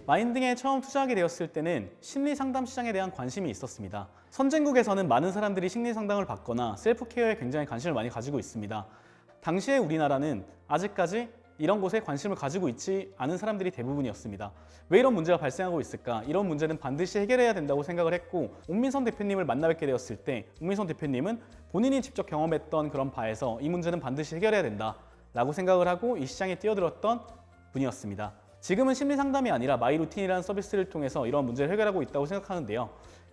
마인딩에 처음 투자하게 되었을 때는 심리 상담 시장에 대한 관심이 있었습니다. 선진국에서는 많은 사람들이 심리 상담을 받거나 셀프 케어에 굉장히 관심을 많이 가지고 있습니다. 당시에 우리나라는 아직까지 이런 곳에 관심을 가지고 있지 않은 사람들이 대부분이었습니다. 왜 이런 문제가 발생하고 있을까? 이런 문제는 반드시 해결해야 된다고 생각을 했고, 옥민선 대표님을 만나 뵙게 되었을 때 옥민선 대표님은 본인이 직접 경험했던 그런 바에서 이 문제는 반드시 해결해야 된다라고 생각을 하고 이 시장에 뛰어들었던 분이었습니다. 지금은 심리 상담이 아니라 마이루틴이라는 서비스를 통해서 이런 문제를 해결하고 있다고 생각하는데요.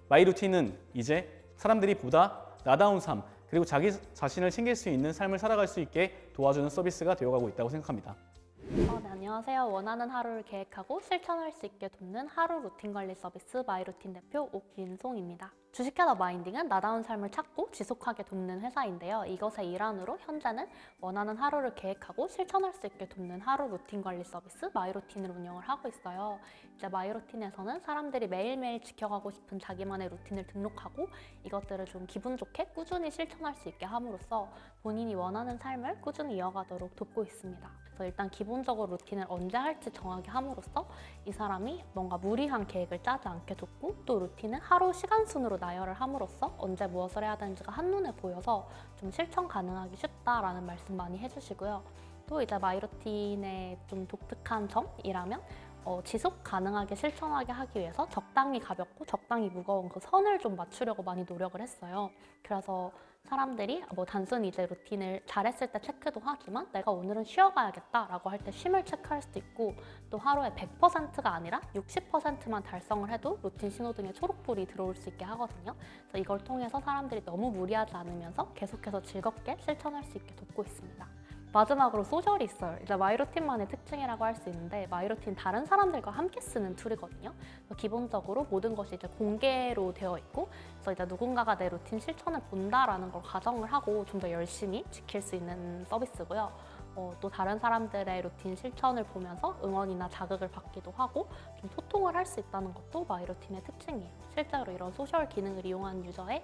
마이루틴은 이제 사람들이 보다 나다운 삶, 그리고 자기 자신을 챙길 수 있는 삶을 살아갈 수 있게 도와주는 서비스가 되어가고 있다고 생각합니다. 네, 안녕하세요. 원하는 하루를 계획하고 실천할 수 있게 돕는 하루 루틴 관리 서비스 마이루틴 대표 옥윤송입니다. 주식회사 마인딩은 나다운 삶을 찾고 지속하게 돕는 회사인데요. 이것의 일환으로 현재는 원하는 하루를 계획하고 실천할 수 있게 돕는 하루 루틴 관리 서비스 마이루틴을 운영을 하고 있어요. 이제 마이루틴에서는 사람들이 매일매일 지켜가고 싶은 자기만의 루틴을 등록하고 이것들을 좀 기분 좋게 꾸준히 실천할 수 있게 함으로써 본인이 원하는 삶을 꾸준히 이어가도록 돕고 있습니다. 그래서 일단 기본적으로 루틴을 언제 할지 정하게 함으로써 이 사람이 뭔가 무리한 계획을 짜지 않게 돕고, 또 루틴은 하루 시간 순으로 나열을 함으로써 언제 무엇을 해야 되는지가 한눈에 보여서 좀 실천 가능하기 쉽다라는 말씀 많이 해주시고요. 또 이제 마이루틴의 좀 독특한 점이라면 지속 가능하게 실천하게 하기 위해서 적당히 가볍고 적당히 무거운 그 선을 좀 맞추려고 많이 노력을 했어요. 그래서 사람들이 단순히 이제 루틴을 잘했을 때 체크도 하지만 내가 오늘은 쉬어가야겠다라고 할 때 쉼을 체크할 수도 있고, 또 하루에 100%가 아니라 60%만 달성을 해도 루틴 신호등에 초록불이 들어올 수 있게 하거든요. 그래서 이걸 통해서 사람들이 너무 무리하지 않으면서 계속해서 즐겁게 실천할 수 있게 돕고 있습니다. 마지막으로 소셜이 있어요. 이제 마이루틴만의 특징이라고 할 수 있는데, 마이루틴 다른 사람들과 함께 쓰는 툴이거든요. 기본적으로 모든 것이 이제 공개로 되어 있고, 그래서 이제 누군가가 내 루틴 실천을 본다라는 걸 가정을 하고 좀 더 열심히 지킬 수 있는 서비스고요. 또 다른 사람들의 루틴 실천을 보면서 응원이나 자극을 받기도 하고 좀 소통을 할 수 있다는 것도 마이루틴의 특징이에요. 실제로 이런 소셜 기능을 이용한 유저의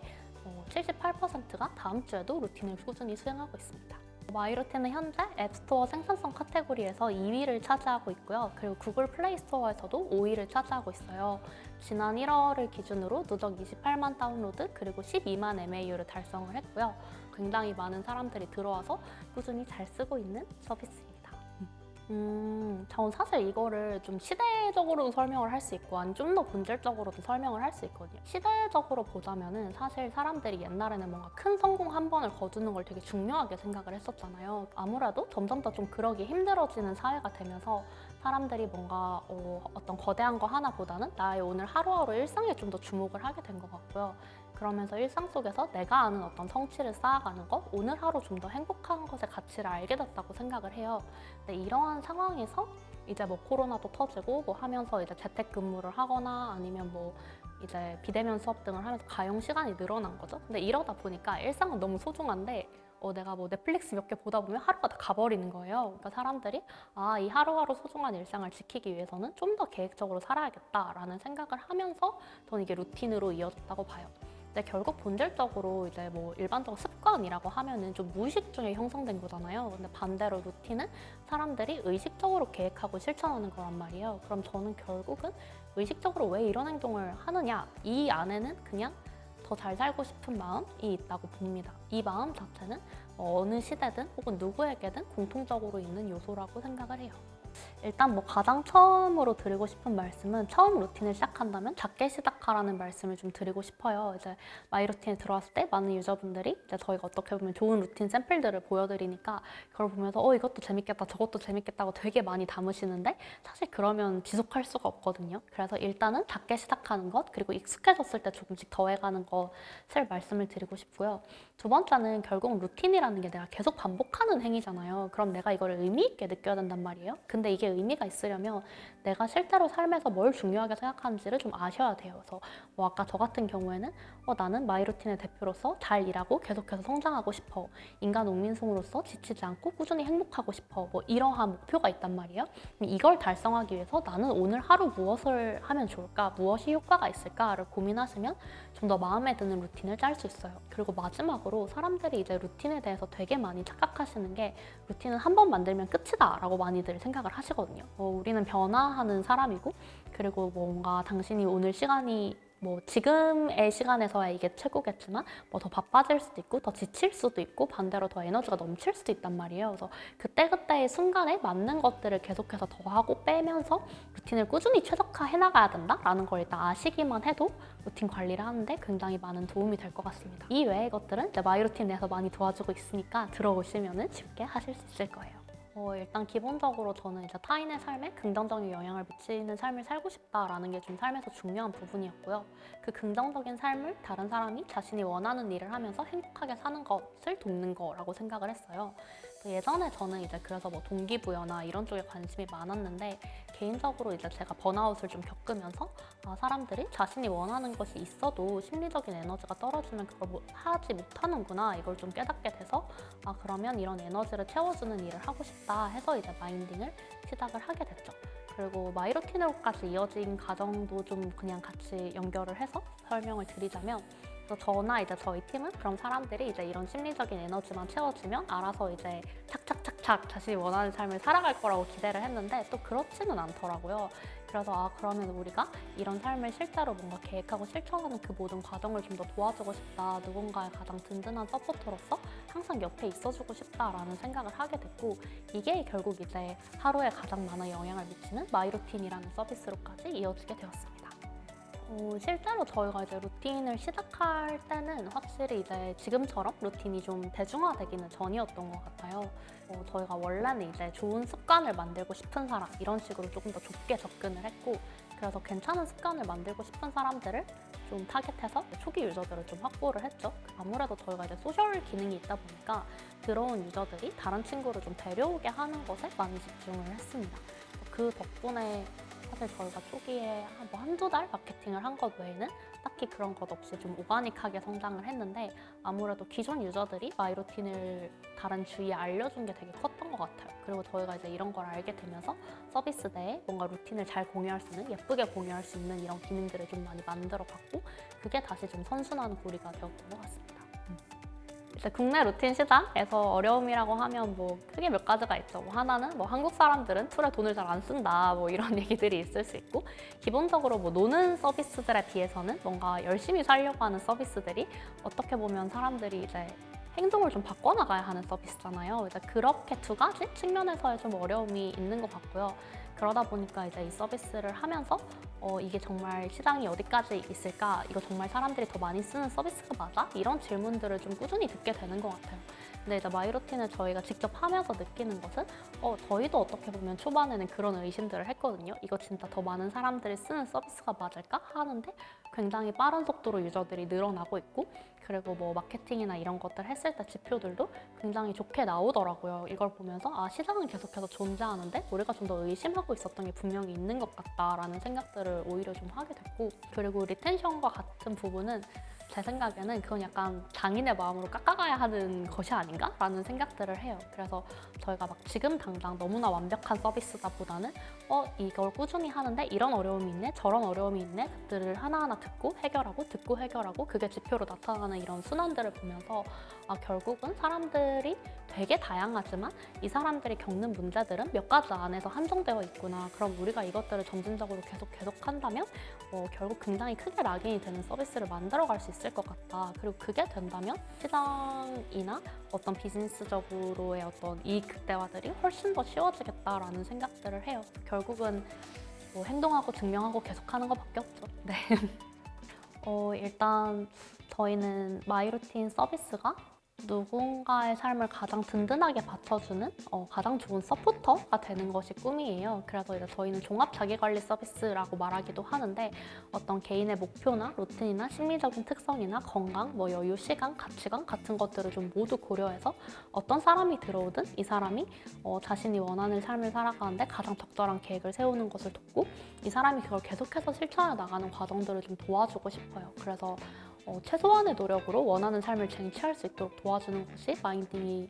78%가 다음 주에도 루틴을 꾸준히 수행하고 있습니다. 마이루틴은 현재 앱스토어 생산성 카테고리에서 2위를 차지하고 있고요. 그리고 구글 플레이 스토어에서도 5위를 차지하고 있어요. 지난 1월을 기준으로 누적 28만 다운로드 그리고 12만 MAU를 달성을 했고요. 굉장히 많은 사람들이 들어와서 꾸준히 잘 쓰고 있는 서비스입니다. 저는 사실 이거를 좀 시대적으로도 설명을 할 수 있고 아니면 좀 더 본질적으로도 설명을 할 수 있거든요. 시대적으로 보자면은 사실 사람들이 옛날에는 뭔가 큰 성공 한 번을 거두는 걸 되게 중요하게 생각을 했었잖아요. 아무래도 점점 더 좀 그러기 힘들어지는 사회가 되면서 사람들이 뭔가 어떤 거대한 거 하나보다는 나의 오늘 하루하루 일상에 좀 더 주목을 하게 된 것 같고요. 그러면서 일상 속에서 내가 아는 어떤 성취를 쌓아가는 것, 오늘 하루 좀 더 행복한 것의 가치를 알게 됐다고 생각을 해요. 근데 이러한 상황에서 이제 코로나도 터지고 하면서 이제 재택근무를 하거나 아니면 이제 비대면 수업 등을 하면서 가용 시간이 늘어난 거죠. 근데 이러다 보니까 일상은 너무 소중한데 내가 넷플릭스 몇 개 보다 보면 하루가 다 가버리는 거예요. 그러니까 사람들이 이 하루하루 소중한 일상을 지키기 위해서는 좀 더 계획적으로 살아야겠다라는 생각을 하면서 저는 이게 루틴으로 이어졌다고 봐요. 근데 결국 본질적으로 이제 일반적으로 습관이라고 하면은 좀 무의식 중에 형성된 거잖아요. 근데 반대로 루틴은 사람들이 의식적으로 계획하고 실천하는 거란 말이에요. 그럼 저는 결국은 의식적으로 왜 이런 행동을 하느냐, 이 안에는 그냥 더 잘 살고 싶은 마음이 있다고 봅니다. 이 마음 자체는 어느 시대든 혹은 누구에게든 공통적으로 있는 요소라고 생각을 해요. 일단 가장 처음으로 드리고 싶은 말씀은 처음 루틴을 시작한다면 작게 시작하라는 말씀을 좀 드리고 싶어요. 이제 마이루틴에 들어왔을 때 많은 유저분들이 이제 저희가 어떻게 보면 좋은 루틴 샘플들을 보여드리니까 그걸 보면서 이것도 재밌겠다 저것도 재밌겠다고 되게 많이 담으시는데 사실 그러면 지속할 수가 없거든요. 그래서 일단은 작게 시작하는 것, 그리고 익숙해졌을 때 조금씩 더해가는 것을 말씀을 드리고 싶고요. 두 번째는 결국 루틴이라는 게 내가 계속 반복하는 행위잖아요. 그럼 내가 이걸 의미 있게 느껴야 된단 말이에요. 근데 이게 의미가 있으려면 내가 실제로 삶에서 뭘 중요하게 생각하는지를 좀 아셔야 돼요. 그래서 아까 저 같은 경우에는 나는 마이루틴의 대표로서 잘 일하고 계속해서 성장하고 싶어. 인간 옥민송으로서 지치지 않고 꾸준히 행복하고 싶어. 이러한 목표가 있단 말이에요. 이걸 달성하기 위해서 나는 오늘 하루 무엇을 하면 좋을까? 무엇이 효과가 있을까를 고민하시면 좀 더 마음에 드는 루틴을 짤 수 있어요. 그리고 마지막으로 사람들이 이제 루틴에 대해서 되게 많이 착각하시는 게 루틴은 한 번 만들면 끝이다 라고 많이들 생각을 하시거든요. 하거든요. 우리는 변화하는 사람이고 그리고 뭔가 당신이 오늘 시간이 뭐 지금의 시간에서야 이게 최고겠지만 뭐 더 바빠질 수도 있고 더 지칠 수도 있고 반대로 더 에너지가 넘칠 수도 있단 말이에요. 그래서 그때그때의 순간에 맞는 것들을 계속해서 더 하고 빼면서 루틴을 꾸준히 최적화해 나가야 된다라는 걸 일단 아시기만 해도 루틴 관리를 하는데 굉장히 많은 도움이 될 것 같습니다. 이 외의 것들은 이제 마이루틴 내에서 많이 도와주고 있으니까 들어오시면 쉽게 하실 수 있을 거예요. 일단 기본적으로 저는 이제 타인의 삶에 긍정적인 영향을 미치는 삶을 살고 싶다라는 게 좀 삶에서 중요한 부분이었고요. 그 긍정적인 삶을 다른 사람이 자신이 원하는 일을 하면서 행복하게 사는 것을 돕는 거라고 생각을 했어요. 예전에 저는 이제 그래서 뭐 동기부여나 이런 쪽에 관심이 많았는데 개인적으로 이제 제가 번아웃을 좀 겪으면서 사람들이 자신이 원하는 것이 있어도 심리적인 에너지가 떨어지면 그걸 하지 못하는구나 이걸 좀 깨닫게 돼서 그러면 이런 에너지를 채워주는 일을 하고 싶다 해서 이제 마인딩을 시작을 하게 됐죠. 그리고 마이루틴으로까지 이어진 과정도 좀 그냥 같이 연결을 해서 설명을 드리자면 저나 이제 저희 팀은 그럼 사람들이 이제 이런 심리적인 에너지만 채워주면 알아서 이제 착착착착 자신이 원하는 삶을 살아갈 거라고 기대를 했는데 또 그렇지는 않더라고요. 그래서 그러면 우리가 이런 삶을 실제로 뭔가 계획하고 실천하는 그 모든 과정을 좀 더 도와주고 싶다. 누군가의 가장 든든한 서포터로서 항상 옆에 있어주고 싶다라는 생각을 하게 됐고 이게 결국 이제 하루에 가장 많은 영향을 미치는 마이루틴이라는 서비스로까지 이어지게 되었습니다. 실제로 저희가 이제 루틴을 시작할 때는 확실히 이제 지금처럼 루틴이 좀 대중화되기는 전이었던 것 같아요. 저희가 원래는 이제 좋은 습관을 만들고 싶은 사람 이런 식으로 조금 더 좁게 접근을 했고 그래서 괜찮은 습관을 만들고 싶은 사람들을 좀 타겟해서 초기 유저들을 좀 확보를 했죠. 아무래도 저희가 이제 소셜 기능이 있다 보니까 들어온 유저들이 다른 친구를 좀 데려오게 하는 것에 많이 집중을 했습니다. 그 덕분에 사실 저희가 초기에 한두 달 마케팅을 한 것 외에는 딱히 그런 것 없이 좀 오가닉하게 성장을 했는데 아무래도 기존 유저들이 마이루틴을 다른 주위에 알려준 게 되게 컸던 것 같아요. 그리고 저희가 이제 이런 걸 알게 되면서 서비스 내에 뭔가 루틴을 잘 공유할 수 있는, 예쁘게 공유할 수 있는 이런 기능들을 좀 많이 만들어 봤고 그게 다시 좀 선순환 고리가 되었던 것 같습니다. 이제 국내 루틴 시장에서 어려움이라고 하면 뭐 크게 몇 가지가 있죠. 하나는 뭐 한국 사람들은 툴에 돈을 잘 안 쓴다 뭐 이런 얘기들이 있을 수 있고 기본적으로 뭐 노는 서비스들에 비해서는 뭔가 열심히 살려고 하는 서비스들이 어떻게 보면 사람들이 이제 행동을 좀 바꿔나가야 하는 서비스잖아요. 이제 그렇게 두 가지 측면에서의 좀 어려움이 있는 것 같고요. 그러다 보니까 이제 이 서비스를 하면서 이게 정말 시장이 어디까지 있을까? 이거 정말 사람들이 더 많이 쓰는 서비스가 맞아? 이런 질문들을 좀 꾸준히 듣게 되는 것 같아요. 근데 이제 마이루틴을 저희가 직접 하면서 느끼는 것은 저희도 어떻게 보면 초반에는 그런 의심들을 했거든요. 이거 진짜 더 많은 사람들이 쓰는 서비스가 맞을까? 하는데 굉장히 빠른 속도로 유저들이 늘어나고 있고 그리고 뭐 마케팅이나 이런 것들 했을 때 지표들도 굉장히 좋게 나오더라고요. 이걸 보면서 시장은 계속해서 존재하는데 우리가 좀 더 의심하고 있었던 게 분명히 있는 것 같다라는 생각들을 오히려 좀 하게 됐고 그리고 리텐션과 같은 부분은 제 생각에는 그건 약간 장인의 마음으로 깎아가야 하는 것이 아닌가라는 생각들을 해요. 그래서 저희가 막 지금 당장 너무나 완벽한 서비스다 보다는 이걸 꾸준히 하는데 이런 어려움이 있네, 저런 어려움이 있네, 그들을 하나하나 듣고 해결하고 그게 지표로 나타나는 이런 순환들을 보면서 결국은 사람들이 되게 다양하지만 이 사람들이 겪는 문제들은 몇 가지 안에서 한정되어 있구나. 그럼 우리가 이것들을 점진적으로 계속한다면 결국 굉장히 크게 락인이 되는 서비스를 만들어갈 수 있을 것 같다. 그리고 그게 된다면 시장이나 어떤 비즈니스적으로의 어떤 이익 극대화들이 훨씬 더 쉬워지겠다라는 생각들을 해요. 결국은 뭐 행동하고 증명하고 계속하는 것밖에 없죠. 네. 일단 저희는 마이루틴 서비스가 누군가의 삶을 가장 든든하게 받쳐주는 가장 좋은 서포터가 되는 것이 꿈이에요. 그래서 이제 저희는 종합 자기관리 서비스라고 말하기도 하는데 어떤 개인의 목표나 루틴이나 심리적인 특성이나 건강, 뭐 여유, 시간, 가치관 같은 것들을 좀 모두 고려해서 어떤 사람이 들어오든 이 사람이 자신이 원하는 삶을 살아가는데 가장 적절한 계획을 세우는 것을 돕고 이 사람이 그걸 계속해서 실천해 나가는 과정들을 좀 도와주고 싶어요. 그래서 최소한의 노력으로 원하는 삶을 쟁취할 수 있도록 도와주는 것이 마인딩이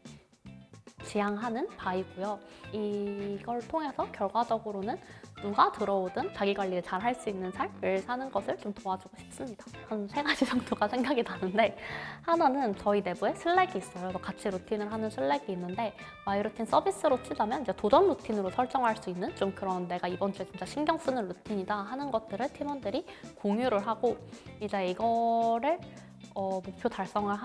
지향하는 바이고요. 이걸 통해서 결과적으로는 누가 들어오든 자기 관리를 잘 할 수 있는 삶을 사는 것을 좀 도와주고 싶습니다. 한 3가지 정도가 생각이 나는데, 하나는 저희 내부에 슬랙이 있어요. 그래서 같이 루틴을 하는 슬랙이 있는데, 마이루틴 서비스로 치자면 이제 도전 루틴으로 설정할 수 있는 좀 그런 내가 이번 주에 진짜 신경 쓰는 루틴이다 하는 것들을 팀원들이 공유를 하고, 이제 이거를 목표 달성을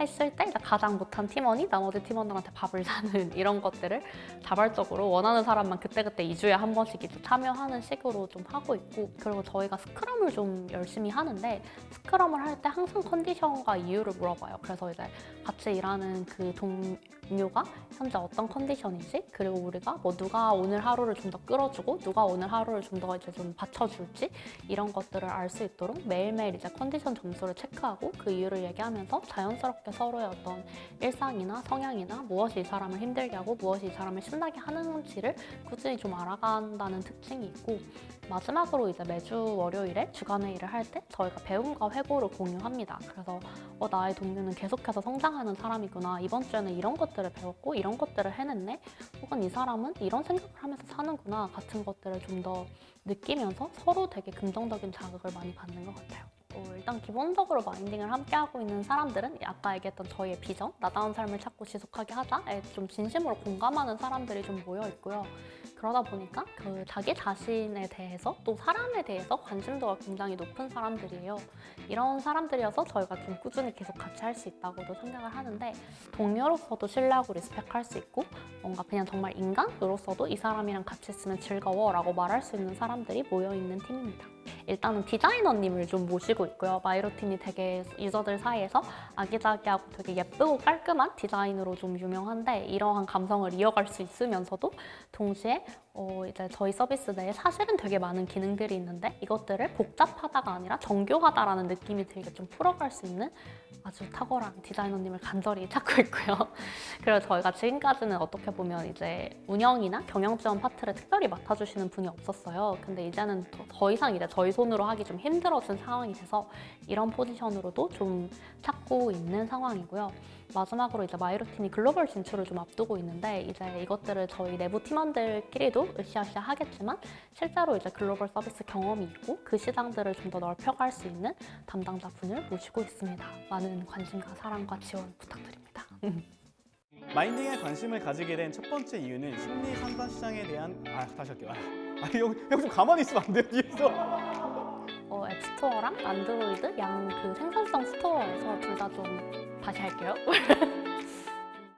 했을 때 이제 가장 못한 팀원이 나머지 팀원들한테 밥을 사는 이런 것들을 자발적으로 원하는 사람만 그때그때 2주에 한 번씩 이제 참여하는 식으로 좀 하고 있고, 그리고 저희가 스크럼을 좀 열심히 하는데 스크럼을 할 때 항상 컨디션과 이유를 물어봐요. 그래서 이제 같이 일하는 그 동료가 현재 어떤 컨디션인지, 그리고 우리가 뭐 누가 오늘 하루를 좀 더 끌어주고 누가 오늘 하루를 좀 더 이제 좀 받쳐줄지 이런 것들을 알 수 있도록 매일매일 이제 컨디션 점수를 체크하고 그 이유를 얘기하면서 자연스럽게 서로의 어떤 일상이나 성향이나 무엇이 이 사람을 힘들게 하고 무엇이 이 사람을 신나게 하는지를 꾸준히 좀 알아간다는 특징이 있고, 마지막으로 이제 매주 월요일에 주간회의를 할 때 저희가 배움과 회고를 공유합니다. 그래서 나의 동료는 계속해서 성장하는 사람이구나, 이번 주에는 이런 것들을 배웠고 이런 것들을 해냈네, 혹은 이 사람은 이런 생각을 하면서 사는구나 같은 것들을 좀 더 느끼면서 서로 되게 긍정적인 자극을 많이 받는 것 같아요. 일단 기본적으로 마인딩을 함께하고 있는 사람들은 아까 얘기했던 저희의 비전, 나다운 삶을 찾고 지속하게 하자에 좀 진심으로 공감하는 사람들이 좀 모여 있고요. 그러다 보니까 그 자기 자신에 대해서 또 사람에 대해서 관심도가 굉장히 높은 사람들이에요. 이런 사람들이어서 저희가 좀 꾸준히 계속 같이 할 수 있다고도 생각을 하는데, 동료로서도 신뢰하고 리스펙할 수 있고 뭔가 그냥 정말 인간으로서도 이 사람이랑 같이 있으면 즐거워 라고 말할 수 있는 사람들이 모여있는 팀입니다. 일단은 디자이너님을 좀 모시고 있고요. 마이루틴이 되게 유저들 사이에서 아기자기하고 되게 예쁘고 깔끔한 디자인으로 좀 유명한데, 이러한 감성을 이어갈 수 있으면서도 동시에 이제 저희 서비스 내에 사실은 되게 많은 기능들이 있는데 이것들을 복잡하다가 아니라 정교하다라는 느낌이 들게 좀 풀어갈 수 있는 아주 탁월한 디자이너님을 간절히 찾고 있고요. 그래서 저희가 지금까지는 어떻게 보면 이제 운영이나 경영 지원 파트를 특별히 맡아주시는 분이 없었어요. 근데 이제는 더 이상 이제 저희 손으로 하기 좀 힘들어진 상황이 돼서 이런 포지션으로도 좀 찾고 있는 상황이고요. 마지막으로 이제 마이루틴이 글로벌 진출을 좀 앞두고 있는데, 이제 이것들을 저희 내부 팀원들끼리도 으쌰으쌰 하겠지만 실제로 이제 글로벌 서비스 경험이 있고 그 시장들을 좀 더 넓혀갈 수 있는 담당자분을 모시고 있습니다. 많은 관심과 사랑과 지원 부탁드립니다. 마인딩에 관심을 가지게 된 첫 번째 이유는 심리 상담 시장에 대한 다시 할게요. 형 좀 가만히 있으면 안 돼요, 뒤에서. 앱스토어랑 안드로이드 양 그 생산성 스토어에서 둘 다 좀 다시 할게요.